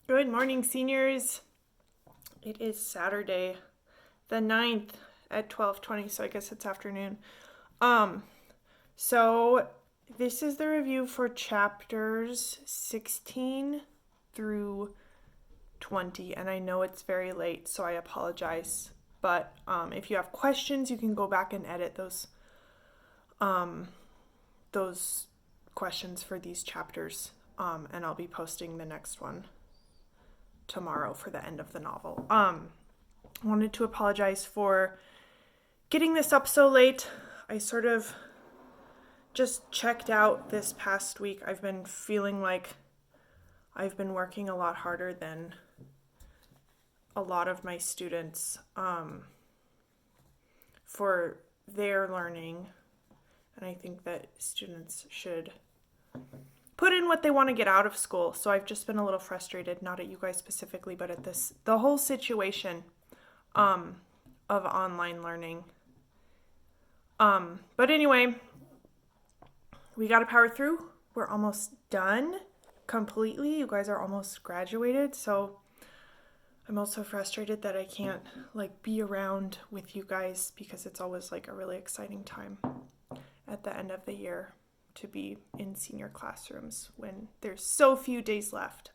Good morning, seniors. It is Saturday, the 9th at 12:20, so I guess it's afternoon. Um, so this is the review for chapters 16 through 20, and I know it's very late, so I apologize. But if you have questions, you can go back and edit those questions for these chapters, and I'll be posting the next one tomorrow for the end of the novel. Wanted to apologize for getting this up so late. I sort of just checked out this past week. I've been feeling like I've been working a lot harder than a lot of my students for their learning. And I think that students should put in what they want to get out of school. So I've just been a little frustrated, not at you guys specifically, but at the whole situation of online learning. But anyway, we got to power through. We're almost done completely. You guys are almost graduated. So I'm also frustrated that I can't be around with you guys because it's always a really exciting time at the end of the year to be in senior classrooms when there's so few days left.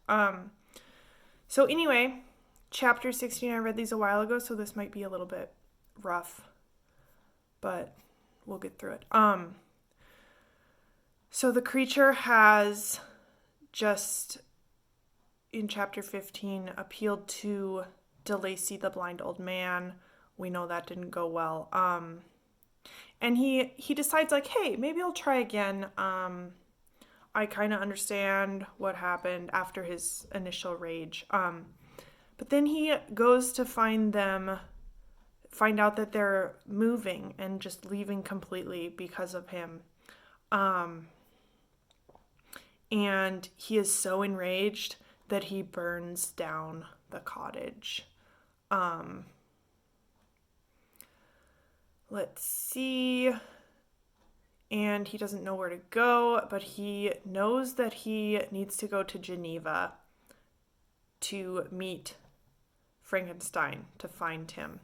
So anyway, chapter 16, I read these a while ago, so this might be a little bit rough, but we'll get through it. So the creature has just, in chapter 15, appealed to DeLacy, the blind old man. We know that didn't go well. And he decides, hey, maybe I'll try again. I kind of understand what happened after his initial rage. But then he goes to find out that they're moving and just leaving completely because of him. And he is so enraged that he burns down the cottage. Let's see. And he doesn't know where to go, but he knows that he needs to go to Geneva to meet Frankenstein, to find him.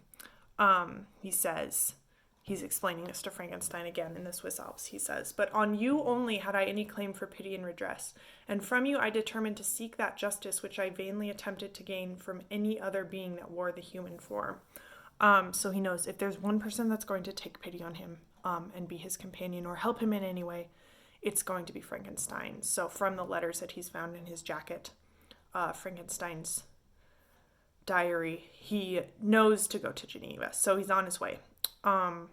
He says, he's explaining this to Frankenstein again in the Swiss Alps. He says, "But on you only had I any claim for pity and redress, and from you I determined to seek that justice which I vainly attempted to gain from any other being that wore the human form." So he knows if there's one person that's going to take pity on him and be his companion or help him in any way, it's going to be Frankenstein. So from the letters that he's found in his jacket, Frankenstein's diary, he knows to go to Geneva. So he's on his way. The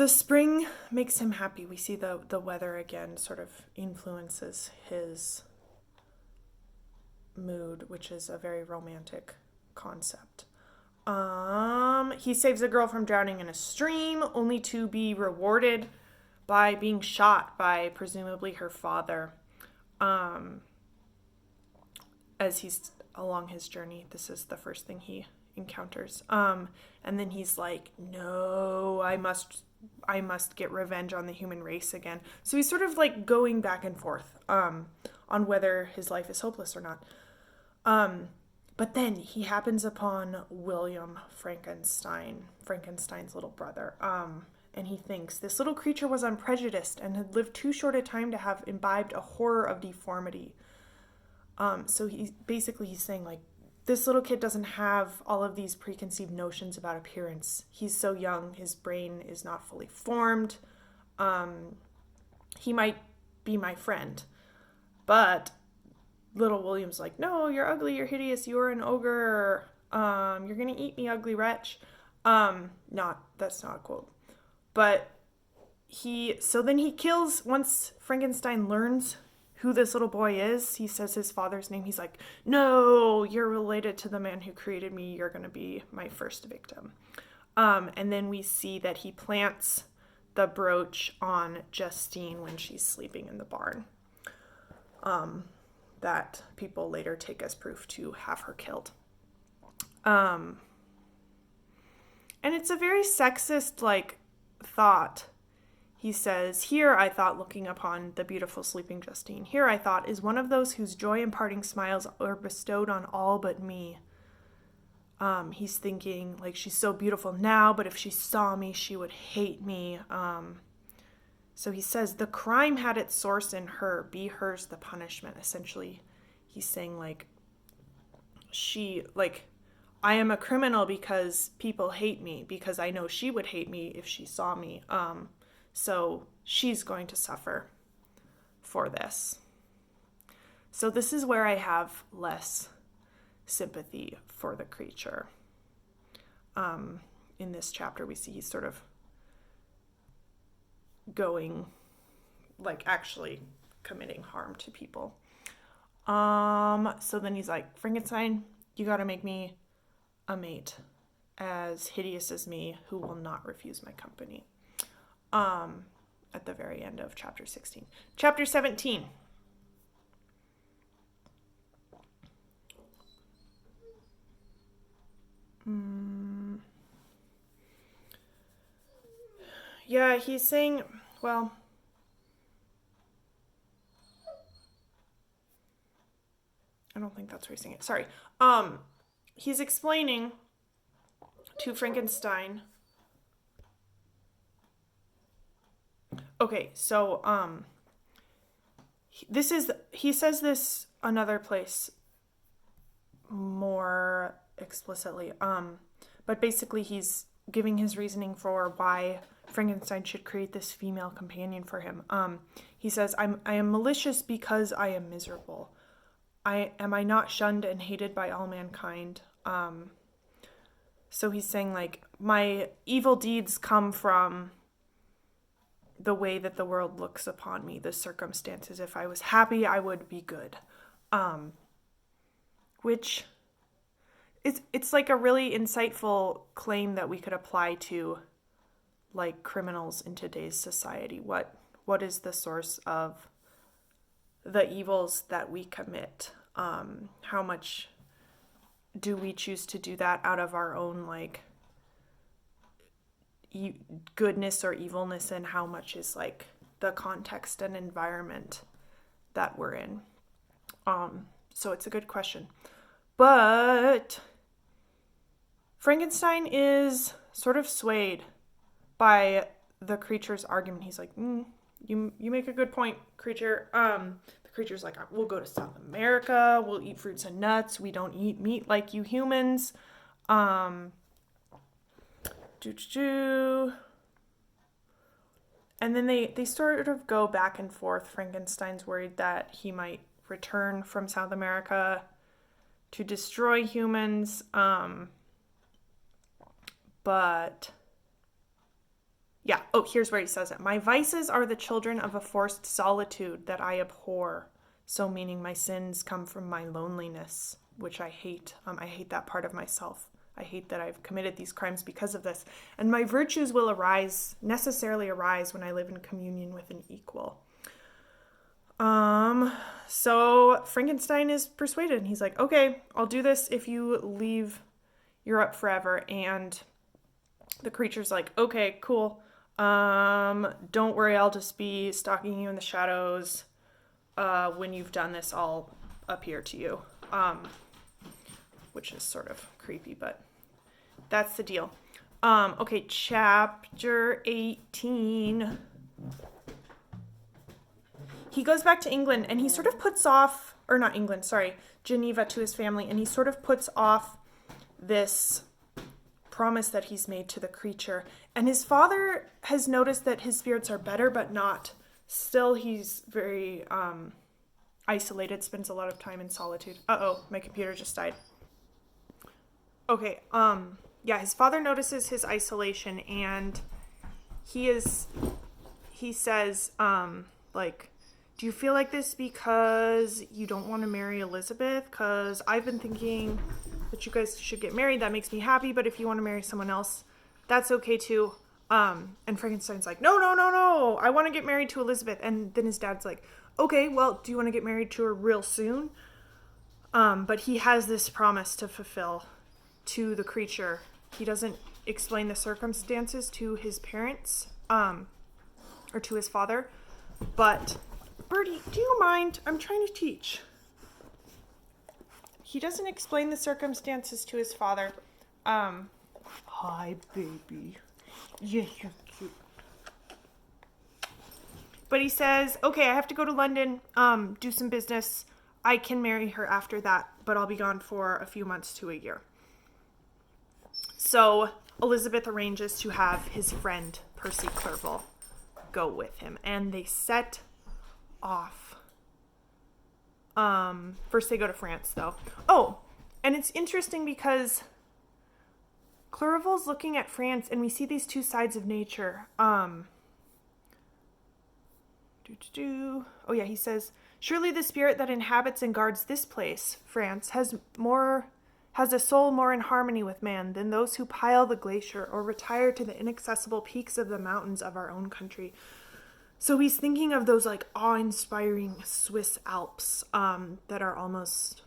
spring makes him happy. We see the weather again sort of influences his mood, which is a very romantic concept. He saves a girl from drowning in a stream, only to be rewarded by being shot by presumably her father. As he's along his journey, this is the first thing he encounters. And then he's like, "No, I must get revenge on the human race again." So he's sort of going back and forth on whether his life is hopeless or not. But then he happens upon William Frankenstein, Frankenstein's little brother. And he thinks this little creature was unprejudiced and had lived too short a time to have imbibed a horror of deformity. So he's saying this little kid doesn't have all of these preconceived notions about appearance. He's so young, his brain is not fully formed. He might be my friend, but little William's like, "No, you're ugly, you're hideous, you're an ogre, you're gonna eat me, ugly wretch." That's not a quote. But then he kills, once Frankenstein learns who this little boy is, he says his father's name. He's like, "No, you're related to the man who created me, you're gonna be my first victim." And then we see that he plants the brooch on Justine when she's sleeping in the barn. That people later take as proof to have her killed. And it's a very sexist thought. he says, "Here, I thought, looking upon the beautiful sleeping Justine, here, I thought, is one of those whose joy and parting smiles are bestowed on all but me." He's thinking, like, she's so beautiful now, but if she saw me, she would hate me. So he says, the crime had its source in her, be hers the punishment. Essentially, he's saying, like, I am a criminal because people hate me, because I know she would hate me if she saw me. So she's going to suffer for this. So this is where I have less sympathy for the creature. In this chapter, we see he's sort of going, like, actually committing harm to people. So then he's like, Frankenstein, you got to make me a mate as hideous as me who will not refuse my company. At the very end of chapter 16. Chapter 17. Yeah, he's saying, well, I don't think that's where he's saying it. Sorry. He's explaining to Frankenstein. Okay, so he says this another place more explicitly. But basically he's giving his reasoning for why Frankenstein should create this female companion for him. He says, I am malicious because I am miserable. Am I not shunned and hated by all mankind? So he's saying, like, my evil deeds come from the way that the world looks upon me, the circumstances. If I was happy, I would be good. Which it's like a really insightful claim that we could apply to, like, criminals in today's society. What is the source of the evils that we commit? How much do we choose to do that out of our own, like, goodness or evilness, and how much is, like, the context and environment that we're in? So it's a good question. But Frankenstein is sort of swayed by the creature's argument. He's like, you make a good point, creature. The creature's like, we'll go to South America, we'll eat fruits and nuts, we don't eat meat like you humans. And then they sort of go back and forth. Frankenstein's worried that he might return from South America to destroy humans. But yeah. Oh, here's where he says it. My vices are the children of a forced solitude that I abhor. So meaning my sins come from my loneliness, which I hate. I hate that part of myself. I hate that I've committed these crimes because of this. And my virtues will necessarily arise when I live in communion with an equal. So Frankenstein is persuaded, and he's like, okay, I'll do this if you leave Europe forever. And the creature's like, okay, cool. Don't worry, I'll just be stalking you in the shadows. When you've done this, I'll appear to you. Which is sort of creepy, but that's the deal. Okay, chapter 18. He goes back to England, and he sort of puts off, or not England, sorry, Geneva, to his family, and he sort of puts off this promise that he's made to the creature. And his father has noticed that his spirits are better, but not. Still, he's very isolated, spends a lot of time in solitude. Uh-oh, my computer just died. Okay, yeah, his father notices his isolation, and he says, like, do you feel like this because you don't want to marry Elizabeth? Because I've been thinking that you guys should get married. That makes me happy, but if you want to marry someone else, that's okay too. And Frankenstein's like, no, I want to get married to Elizabeth. And then his dad's like, okay, well, do you want to get married to her real soon? But he has this promise to fulfill to the creature. He doesn't explain the circumstances to his parents. or to his father. But, Bertie, do you mind? I'm trying to teach. He doesn't explain the circumstances to his father. Hi, baby. Yeah, you're cute. But he says, okay, I have to go to London, do some business. I can marry her after that, but I'll be gone for a few months to a year. So Elizabeth arranges to have his friend, Percy Clerval, go with him. And they set off. First they go to France, though. Oh, and it's interesting because Clerval's looking at France, and we see these two sides of nature. Oh yeah, he says, surely the spirit that inhabits and guards this place, France, has a soul more in harmony with man than those who pile the glacier or retire to the inaccessible peaks of the mountains of our own country. So he's thinking of those like awe-inspiring Swiss Alps that are almost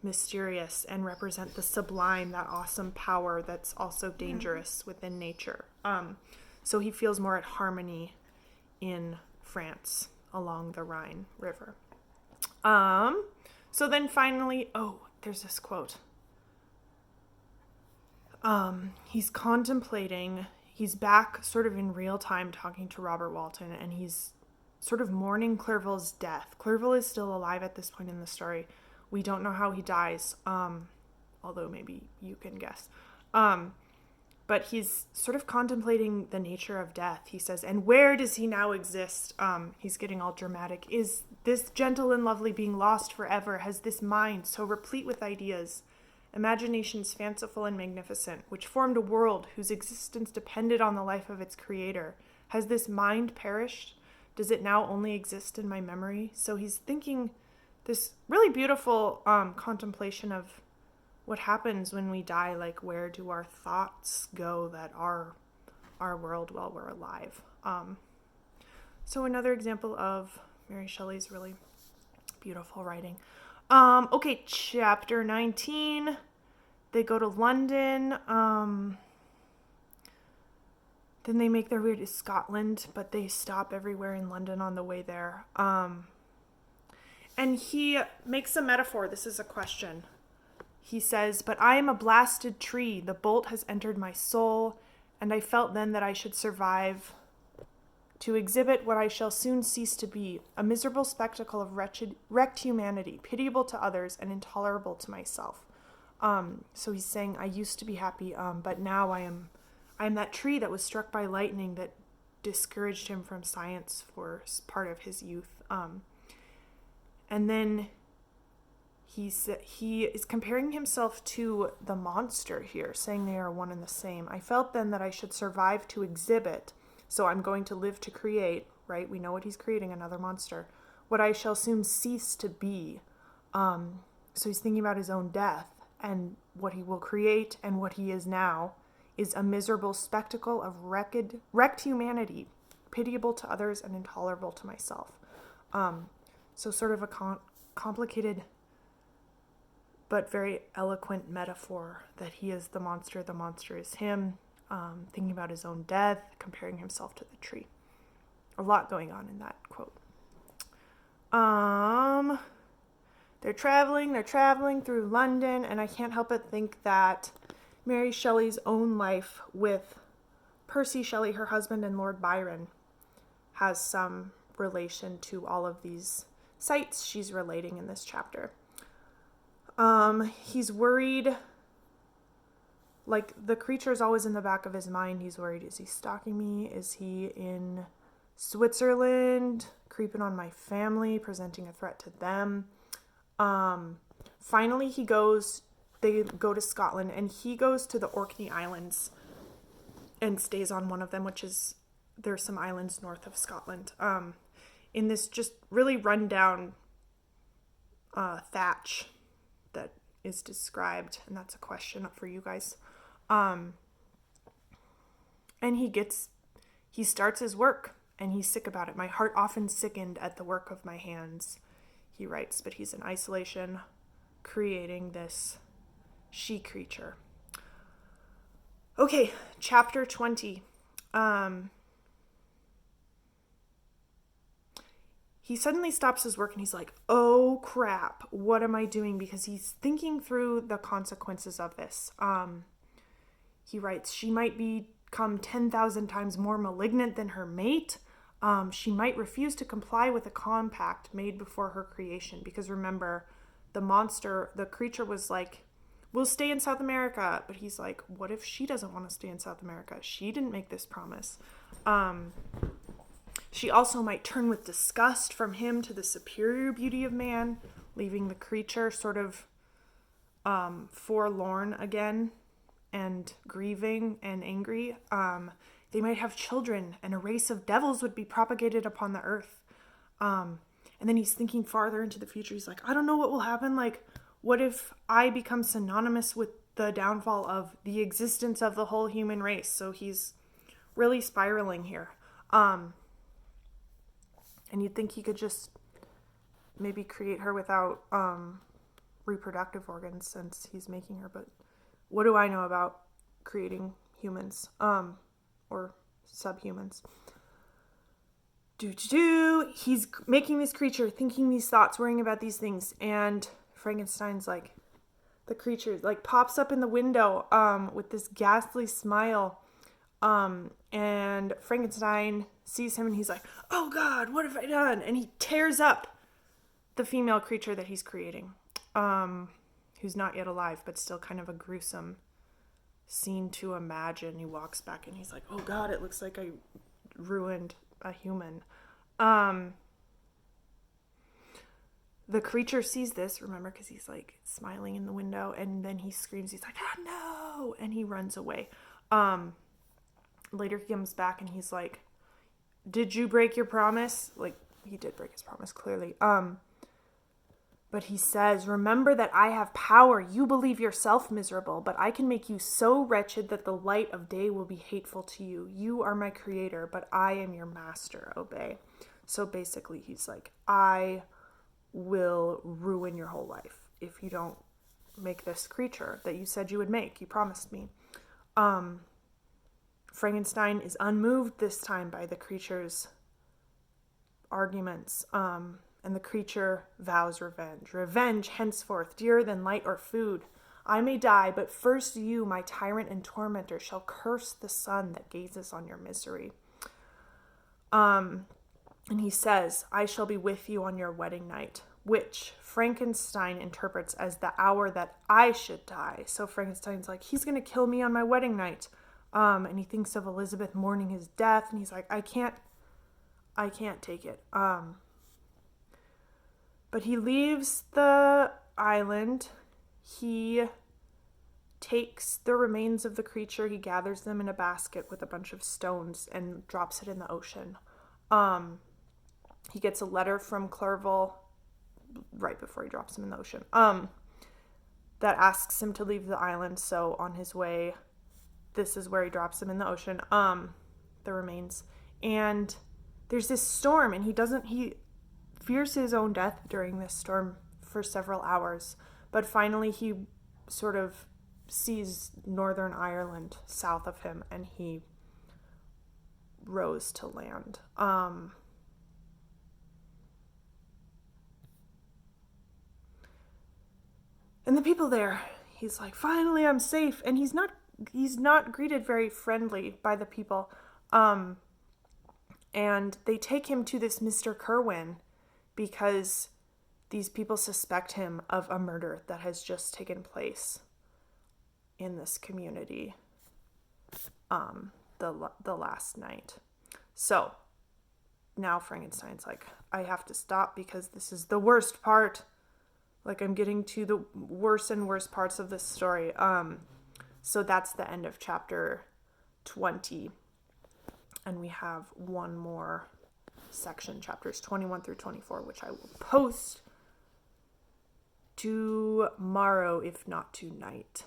mysterious and represent the sublime, that awesome power that's also dangerous within nature. So he feels more at harmony in France along the Rhine River. So then finally, there's this quote. He's contemplating, he's back sort of in real time talking to Robert Walton, and he's sort of mourning Clerval's death. Clerval is still alive at this point in the story. We don't know how he dies, although maybe you can guess. But he's sort of contemplating the nature of death. He says, and where does he now exist? He's getting all dramatic. Is this gentle and lovely being lost forever? Has this mind, so replete with ideas, imaginations fanciful and magnificent, which formed a world whose existence depended on the life of its creator, has this mind perished? Does it now only exist in my memory? So he's thinking this really beautiful contemplation of what happens when we die. Like, where do our thoughts go that are our world while we're alive? So another example of Mary Shelley's really beautiful writing. Okay, chapter 19. They go to London. Then they make their way to Scotland, but they stop everywhere in London on the way there. And he makes a metaphor. This is a question. He says, but I am a blasted tree. The bolt has entered my soul, and I felt then that I should survive to exhibit what I shall soon cease to be, a miserable spectacle of wrecked humanity, pitiable to others and intolerable to myself. So he's saying, I used to be happy, but now I am that tree that was struck by lightning that discouraged him from science for part of his youth. And then he is comparing himself to the monster here, saying they are one and the same. I felt then that I should survive to exhibit, so I'm going to live to create, right? We know what he's creating, another monster. What I shall soon cease to be. So he's thinking about his own death, and what he will create and what he is now is a miserable spectacle of wrecked humanity, pitiable to others and intolerable to myself. So sort of a complicated but very eloquent metaphor that he is the monster is him, thinking about his own death, comparing himself to the tree. A lot going on in that quote. They're traveling through London, and I can't help but think that Mary Shelley's own life with Percy Shelley, her husband, and Lord Byron has some relation to all of these sites she's relating in this chapter. He's worried, like the creature is always in the back of his mind. He's worried, is he stalking me? Is he in Switzerland, creeping on my family, presenting a threat to them? Finally, they go to Scotland, and he goes to the Orkney Islands and stays on one of them, there's some islands north of Scotland, in this just really rundown thatch that is described, and that's a question for you guys. And he starts his work, and he's sick about it. My heart often sickened at the work of my hands, he writes, but he's in isolation, creating this she creature. Okay, chapter 20. he suddenly stops his work and he's like, oh crap, what am I doing? Because he's thinking through the consequences of this. He writes, she might become 10,000 times more malignant than her mate. She might refuse to comply with a compact made before her creation. Because remember, the creature was like, we'll stay in South America. But he's like, what if she doesn't want to stay in South America? She didn't make this promise. She also might turn with disgust from him to the superior beauty of man, leaving the creature sort of forlorn again and grieving and angry. They might have children, and a race of devils would be propagated upon the earth. And then he's thinking farther into the future. He's like, I don't know what will happen. Like, what if I become synonymous with the downfall of the existence of the whole human race? So he's really spiraling here. And you'd think he could just maybe create her without reproductive organs since he's making her. But what do I know about creating humans or subhumans? He's making this creature, thinking these thoughts, worrying about these things. And Frankenstein's like, the creature like pops up in the window with this ghastly smile. And Frankenstein sees him and he's like, oh God, what have I done? And he tears up the female creature that he's creating, who's not yet alive, but still kind of a gruesome scene to imagine. He walks back and he's like, oh God, it looks like I ruined a human. The creature sees this, remember, because he's like smiling in the window, and then he screams, he's like, oh no, and he runs away. Later he comes back and he's like, did you break your promise? Like, he did break his promise, clearly. But he says, remember that I have power. You believe yourself miserable, but I can make you so wretched that the light of day will be hateful to you. You are my creator, but I am your master. Obey. So basically he's like, I will ruin your whole life if you don't make this creature that you said you would make. You promised me. Frankenstein is unmoved this time by the creature's arguments. And the creature vows revenge. Revenge, henceforth, dearer than light or food. I may die, but first you, my tyrant and tormentor, shall curse the sun that gazes on your misery. And he says, I shall be with you on your wedding night, which Frankenstein interprets as the hour that I should die. So Frankenstein's like, he's going to kill me on my wedding night. And he thinks of Elizabeth mourning his death, and he's like, I can't take it. But he leaves the island. He takes the remains of the creature. He gathers them in a basket with a bunch of stones and drops it in the ocean. He gets a letter from Clerval right before he drops him in the ocean that asks him to leave the island. So on his way, this is where he drops him in the ocean, the remains. And there's this storm, and he fears his own death during this storm for several hours, but finally he sort of sees Northern Ireland south of him, and he rows to land. And the people there, he's like, finally I'm safe, and he's not greeted very friendly by the people. And they take him to this Mr. Kerwin, because these people suspect him of a murder that has just taken place in this community the last night. So now Frankenstein's like, I have to stop because this is the worst part. Like, I'm getting to the worse and worse parts of this story. So that's the end of chapter 20. And we have one more section, chapters 21 through 24, which I will post tomorrow, if not tonight.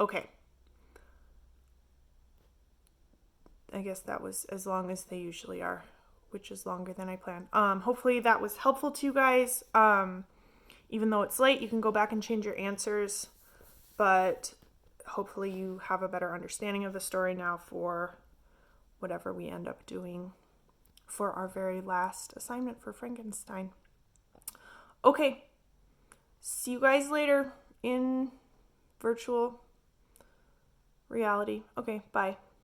Okay. I guess that was as long as they usually are, which is longer than I planned. Hopefully that was helpful to you guys. Even though it's late, you can go back and change your answers, but hopefully you have a better understanding of the story now for whatever we end up doing for our very last assignment for Frankenstein. Okay, see you guys later in virtual reality. Okay, bye.